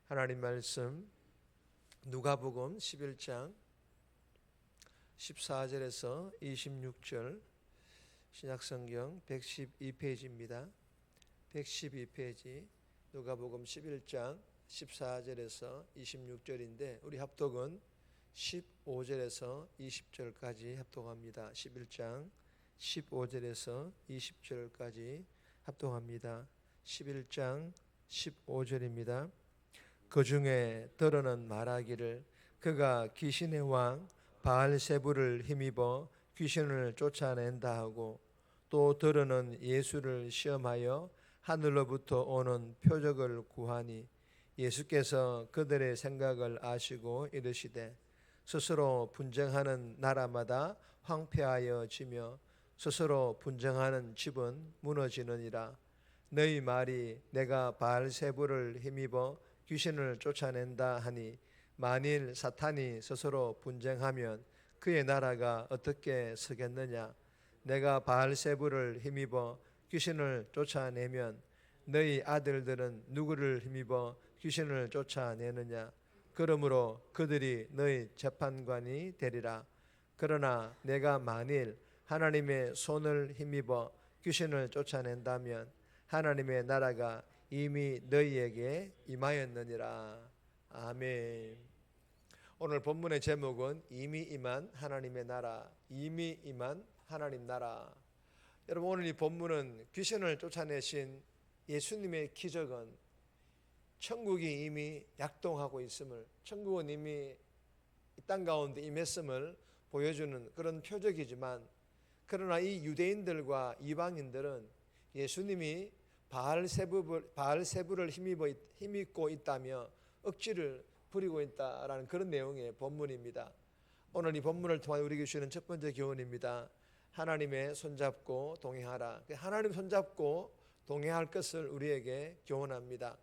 하나님 말씀 누가복음 11장 14절에서 26절 신약성경 112페이지입니다. 112페이지 누가복음 11장 14절에서 26절인데 우리 합독은 15절에서 20절까지 합독합니다. 11장 15절에서 20절까지 합독합니다. 11장 15절입니다. 그 중에 더러는 말하기를 그가 귀신의 왕 바알세불을 힘입어 귀신을 쫓아낸다 하고, 또 더러는 예수를 시험하여 하늘로부터 오는 표적을 구하니 예수께서 그들의 생각을 아시고 이르시되 스스로 분쟁하는 나라마다 황폐하여 지며 스스로 분쟁하는 집은 무너지느니라. 너희 말이 내가 바알세불을 힘입어 귀신을 쫓아낸다 하니 만일 사탄이 스스로 분쟁하면 그의 나라가 어떻게 서겠느냐. 내가 바알세불을 힘입어 귀신을 쫓아내면 너희 아들들은 누구를 힘입어 귀신을 쫓아내느냐. 그러므로 그들이 너희 재판관이 되리라. 그러나 내가 만일 하나님의 손을 힘입어 귀신을 쫓아낸다면 하나님의 나라가 이미 너희에게 임하였느니라. 아멘. 오늘 본문의 제목은 이미 임한 하나님의 나라, 이미 임한 하나님 나라. 여러분, 오늘 이 본문은 귀신을 쫓아내신 예수님의 기적은 천국이 이미 약동하고 있음을, 천국은 이미 이 땅 가운데 임했음을 보여주는 그런 표적이지만, 그러나 이 유대인들과 이방인들은 예수님이 바알세불을 힘입고 있다며 억지를 부리고 있다라는 그런 내용의 본문입니다. 오늘 이 본문을 통해 우리에게 주시는 첫 번째 교훈입니다. 하나님의 손잡고 동행하라. 하나님 손잡고 동행할 것을 우리에게 교훈합니다.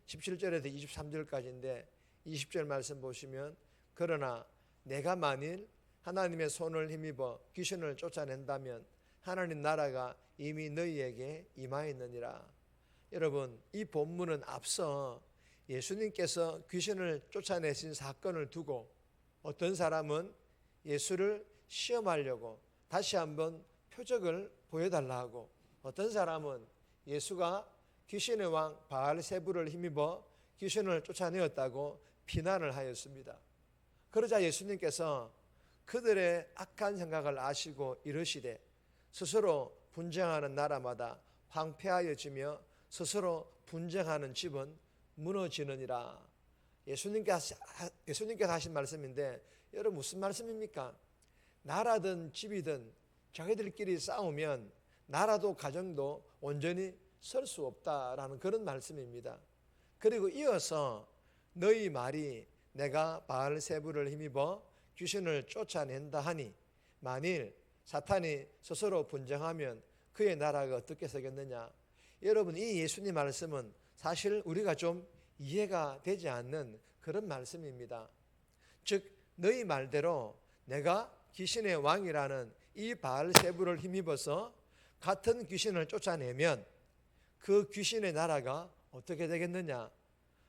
17절에서 23절까지인데 20절 말씀 보시면, 그러나 내가 만일 하나님의 손을 힘입어 귀신을 쫓아낸다면 하나님 나라가 이미 너희에게 임하였느니라. 여러분, 이 본문은 앞서 예수님께서 귀신을 쫓아내신 사건을 두고 어떤 사람은 예수를 시험하려고 다시 한번 표적을 보여달라 하고, 어떤 사람은 예수가 귀신의 왕 바알세불을 힘입어 귀신을 쫓아내었다고 비난을 하였습니다. 그러자 예수님께서 그들의 악한 생각을 아시고 이르시되 스스로 분쟁하는 나라마다 황폐하여지며 스스로 분쟁하는 집은 무너지느니라. 예수님께서 하신 말씀인데, 여러분 무슨 말씀입니까? 나라든 집이든 자기들끼리 싸우면 나라도 가정도 온전히 설 수 없다라는 그런 말씀입니다. 그리고 이어서 너희 말이 내가 바알세불을 힘입어 귀신을 쫓아낸다 하니 만일 사탄이 스스로 분쟁하면 그의 나라가 어떻게 서겠느냐. 여러분, 이 예수님 말씀은 사실 우리가 좀 이해가 되지 않는 그런 말씀입니다. 즉 너희 말대로 내가 귀신의 왕이라는 이 바알세불을 힘입어서 같은 귀신을 쫓아내면 그 귀신의 나라가 어떻게 되겠느냐.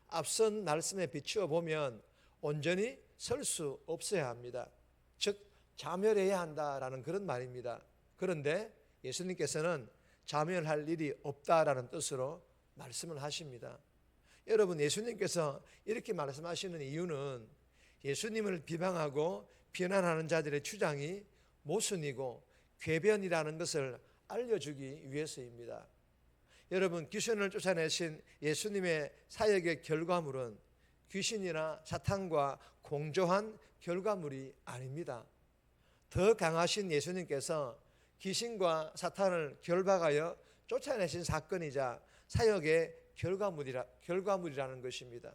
앞선 말씀에 비추어 보면 온전히 설 수 없어야 합니다. 즉 자멸해야 한다라는 그런 말입니다. 그런데 예수님께서는 자멸할 일이 없다라는 뜻으로 말씀을 하십니다. 여러분, 예수님께서 이렇게 말씀하시는 이유는 예수님을 비방하고 비난하는 자들의 주장이 모순이고 궤변이라는 것을 알려주기 위해서입니다. 여러분, 귀신을 쫓아내신 예수님의 사역의 결과물은 귀신이나 사탄과 공조한 결과물이 아닙니다. 더 강하신 예수님께서 귀신과 사탄을 결박하여 쫓아내신 사건이자 사역의 결과물이라는 것입니다.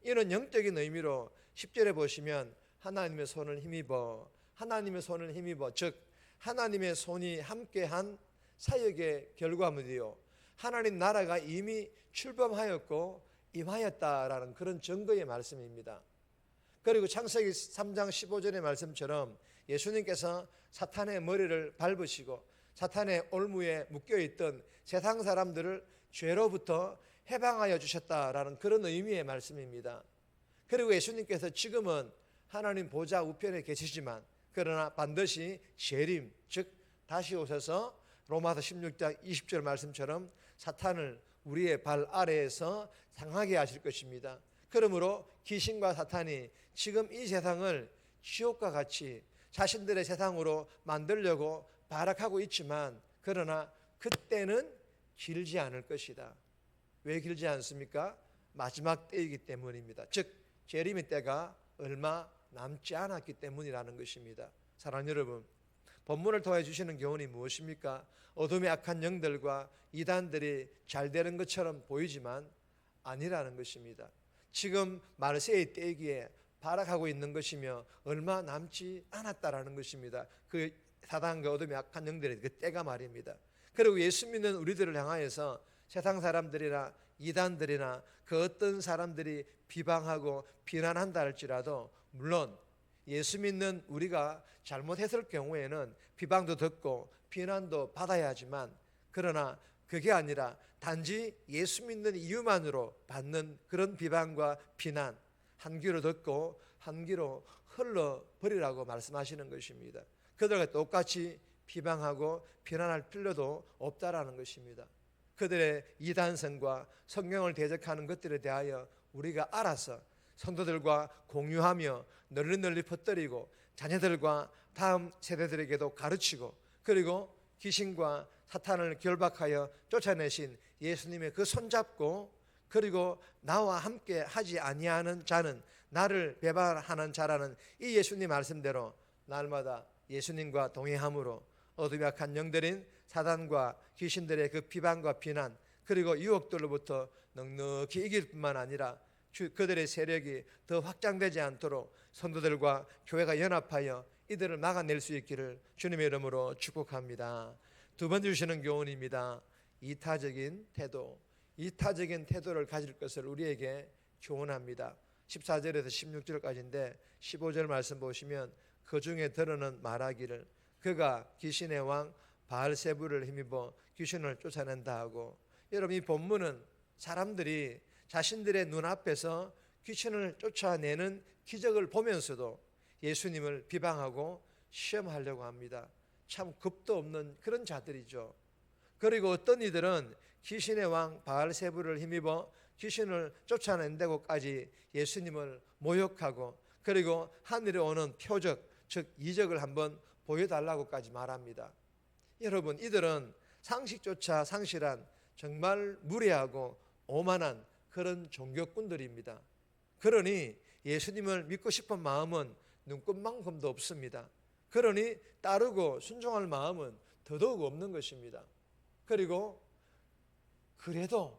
이는 영적인 의미로 10절에 보시면 하나님의 손을 힘입어, 즉 하나님의 손이 함께한 사역의 결과물이요, 하나님 나라가 이미 출범하였고 임하였다라는 그런 증거의 말씀입니다. 그리고 창세기 3장 15절의 말씀처럼 예수님께서 사탄의 머리를 밟으시고 사탄의 올무에 묶여있던 세상 사람들을 죄로부터 해방하여 주셨다라는 그런 의미의 말씀입니다. 그리고 예수님께서 지금은 하나님 보좌 우편에 계시지만 그러나 반드시 재림, 즉 다시 오셔서 로마서 16장 20절 말씀처럼 사탄을 우리의 발 아래에서 상하게 하실 것입니다. 그러므로 귀신과 사탄이 지금 이 세상을 지옥과 같이 자신들의 세상으로 만들려고 발악하고 있지만 그러나 그때는 길지 않을 것이다. 왜 길지 않습니까? 마지막 때이기 때문입니다. 즉 재림의 때가 얼마 남지 않았기 때문이라는 것입니다. 사랑하는 여러분, 본문을 통해 주시는 교훈이 무엇입니까? 어둠의 악한 영들과 이단들이 잘 되는 것처럼 보이지만 아니라는 것입니다. 지금 말세의 때이기에 발악하고 있는 것이며 얼마 남지 않았다라는 것입니다. 그 사단과 어둠의 악한 영들의 그 때가 말입니다. 그리고 예수 믿는 우리들을 향하여서 세상 사람들이나 이단들이나 그 어떤 사람들이 비방하고 비난한다 할지라도 물론 예수 믿는 우리가 잘못했을 경우에는 비방도 듣고 비난도 받아야 하지만 그러나 그게 아니라 단지 예수 믿는 이유만으로 받는 그런 비방과 비난 한 귀로 듣고 한 귀로 흘러버리라고 말씀하시는 것입니다. 그들과 똑같이 비방하고 비난할 필요도 없다라는 것입니다. 그들의 이단성과 성경을 대적하는 것들에 대하여 우리가 알아서 성도들과 공유하며 널리 퍼뜨리고 자녀들과 다음 세대들에게도 가르치고 그리고 귀신과 사탄을 결박하여 쫓아내신 예수님의 그 손잡고 그리고 나와 함께 하지 아니하는 자는 나를 배반하는 자라는 이 예수님 말씀대로 날마다 예수님과 동행함으로 어둠의 악한 영들인 사단과 귀신들의 그 비방과 비난 그리고 유혹들로부터 넉넉히 이길 뿐만 아니라 그들의 세력이 더 확장되지 않도록 성도들과 교회가 연합하여 이들을 막아낼 수 있기를 주님의 이름으로 축복합니다. 두 번째 주시는 교훈입니다. 이타적인 태도를 가질 것을 우리에게 교훈합니다. 14절에서 16절까지인데 15절 말씀 보시면 그 중에 드러는 말하기를 그가 귀신의 왕 바알세불을 힘입어 귀신을 쫓아낸다 하고 여러분 이 본문은 사람들이 자신들의 눈앞에서 귀신을 쫓아내는 기적을 보면서도 예수님을 비방하고 시험하려고 합니다. 참 겁도 없는 그런 자들이죠. 그리고 어떤 이들은 귀신의 왕 바알세불을 힘입어 귀신을 쫓아낸다고까지 예수님을 모욕하고 그리고 하늘에 오는 표적 즉 이적을 한번 보여달라고까지 말합니다. 여러분 이들은 상식조차 상실한 정말 무례하고 오만한 그런 종교꾼들입니다. 그러니 예수님을 믿고 싶은 마음은 눈꽃만큼도 없습니다. 그러니 따르고 순종할 마음은 더더욱 없는 것입니다. 그리고 그래도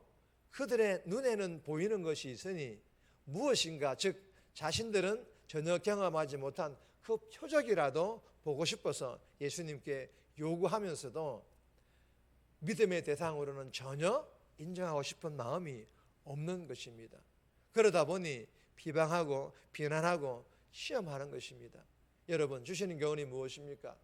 그들의 눈에는 보이는 것이 있으니 무엇인가 즉 자신들은 전혀 경험하지 못한 그 표적이라도 보고 싶어서 예수님께 요구하면서도 믿음의 대상으로는 전혀 인정하고 싶은 마음이 없는 것입니다. 그러다 보니 비방하고 비난하고 시험하는 것입니다. 여러분 주시는 교훈이 무엇입니까?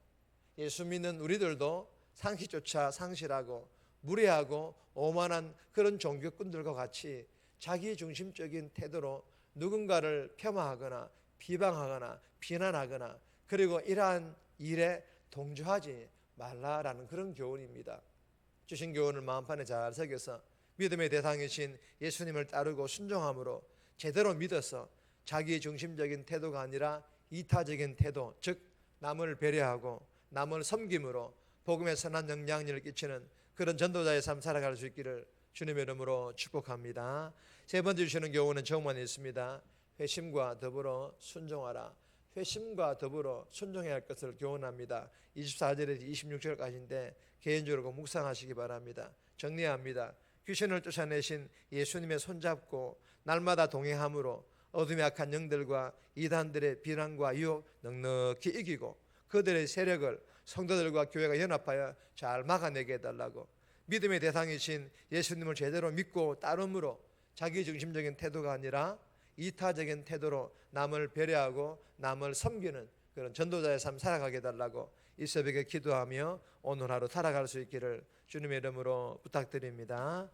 예수 믿는 우리들도 상식조차 상실하고 무례하고 오만한 그런 종교꾼들과 같이 자기중심적인 태도로 누군가를 폄하하거나 비방하거나 비난하거나 그리고 이러한 일에 동조하지 말라라는 그런 교훈입니다. 주신 교훈을 마음판에 잘 새겨서 믿음의 대상이신 예수님을 따르고 순종함으로 제대로 믿어서 자기중심적인 태도가 아니라 이타적인 태도 즉 남을 배려하고 남을 섬김으로 복음의 선한 영향력을 끼치는 그런 전도자의 삶 살아갈 수 있기를 주님의 이름으로 축복합니다. 세 번째 주시는 교훈은 정말 있습니다. 회심과 더불어 순종하라. 회심과 더불어 순종해야 할 것을 교훈합니다. 24절에서 26절까지인데 개인적으로 묵상하시기 바랍니다. 정리합니다. 귀신을 쫓아내신 예수님의 손잡고 날마다 동행함으로 어둠의 악한 영들과 이단들의 비난과 유혹 넉넉히 이기고 그들의 세력을 성도들과 교회가 연합하여 잘 막아내게 해달라고 믿음의 대상이신 예수님을 제대로 믿고 따름으로 자기중심적인 태도가 아니라 이타적인 태도로 남을 배려하고 남을 섬기는 그런 전도자의 삶 살아가게 해달라고 이 새벽에 기도하며 오늘 하루 살아갈 수 있기를 주님의 이름으로 부탁드립니다.